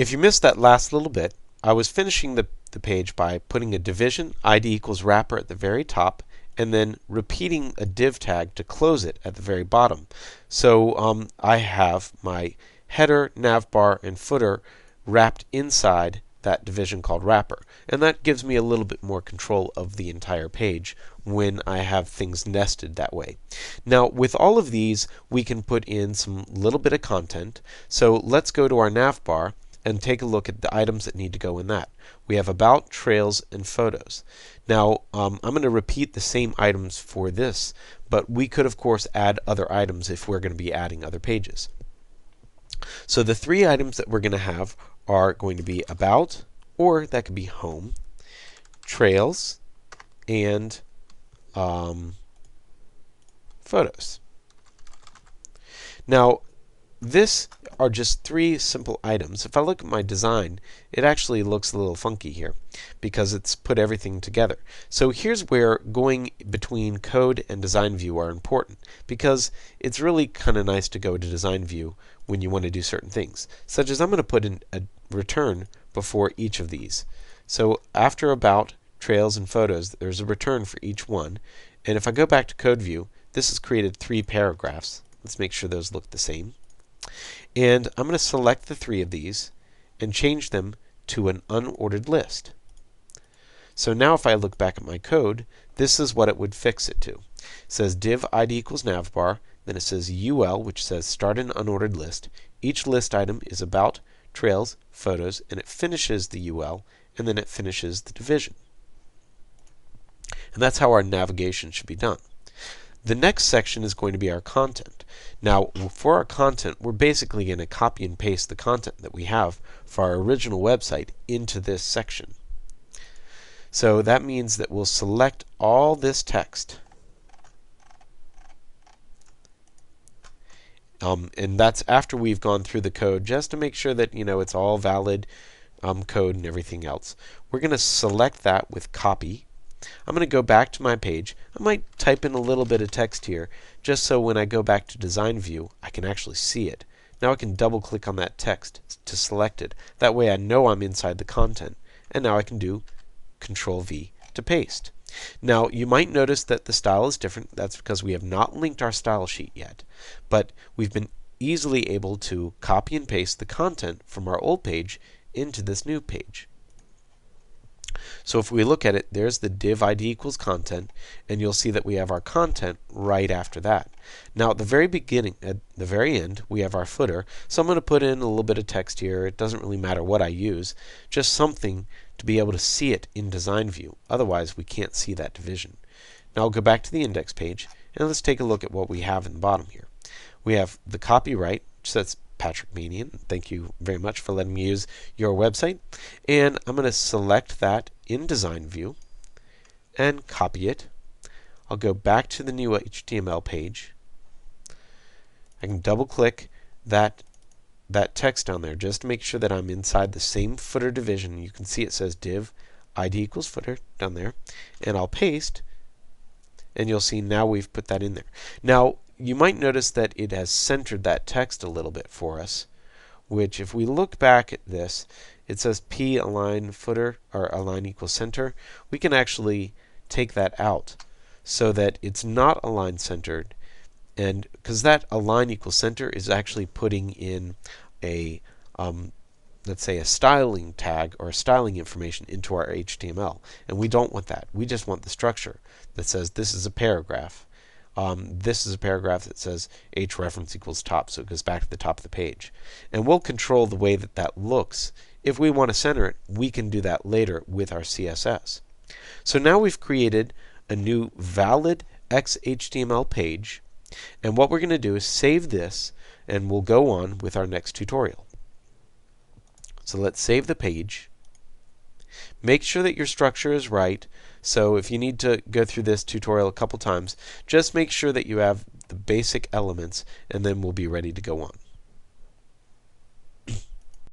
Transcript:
If you missed that last little bit, I was finishing the page by putting a division ID equals wrapper at the very top and then repeating a div tag to close it at the very bottom. So I have my header, navbar, and footer wrapped inside that division called wrapper. And that gives me a little bit more control of the entire page when I have things nested that way. Now, with all of these, we can put in some little bit of content. So let's go to our navbar and take a look at the items that need to go in that. We have about, trails, and photos. Now, I'm going to repeat the same items for this, but we could, of course, add other items if we're going to be adding other pages. So the three items that we're going to have are going to be about, or that could be home, trails, and photos. Now, this are just three simple items. If I look at my design, it actually looks a little funky here because it's put everything together. So here's where going between code and design view are important, because it's really kind of nice to go to design view when you want to do certain things, such as I'm going to put in a return before each of these. So after about, trails, and photos, there's a return for each one. And if I go back to code view, this has created three paragraphs. Let's make sure those look the same. And I'm going to select the three of these and change them to an unordered list. So now if I look back at my code, this is what it would fix it to. It says div ID equals navbar, then it says UL, which says start an unordered list. Each list item is about, trails, photos, and it finishes the UL, and then it finishes the division. And that's how our navigation should be done. The next section is going to be our content. Now, for our content, we're basically going to copy and paste the content that we have for our original website into this section. So that means that we'll select all this text. And that's after we've gone through the code, just to make sure that it's all valid code and everything else. We're going to select that with copy. I'm going to go back to my page. I might type in a little bit of text here, just so when I go back to design view, I can actually see it. Now I can double click on that text to select it. That way I know I'm inside the content. And now I can do Control V to paste. Now you might notice that the style is different. That's because we have not linked our style sheet yet. But we've been easily able to copy and paste the content from our old page into this new page. So if we look at it, there's the div ID equals content, and you'll see that we have our content right after that. Now at the very beginning, at the very end, we have our footer. So I'm going to put in a little bit of text here. It doesn't really matter what I use, just something to be able to see it in design view. Otherwise, we can't see that division. Now I'll go back to the index page, and let's take a look at what we have in the bottom here. We have the copyright, which says Patrick Manion. Thank you very much for letting me use your website. And I'm going to select that in design view and copy it. I'll go back to the new HTML page. I can double click that text down there just to make sure that I'm inside the same footer division. You can see it says div ID equals footer down there. And I'll paste, and you'll see now we've put that in there. Now you might notice that it has centered that text a little bit for us, which if we look back at this, it says P align footer, or align equals center. We can actually take that out so that it's not align centered, and because that align equals center is actually putting in a let's say a styling tag or a styling information into our HTML, and we don't want that. We just want the structure that says this is a paragraph. This is a paragraph that says href equals top, so it goes back to the top of the page. And we'll control the way that that looks. If we want to center it, we can do that later with our CSS. So now we've created a new valid XHTML page, and what we're going to do is save this, and we'll go on with our next tutorial. So let's save the page. Make sure that your structure is right. So if you need to go through this tutorial a couple times, just make sure that you have the basic elements, and then we'll be ready to go on.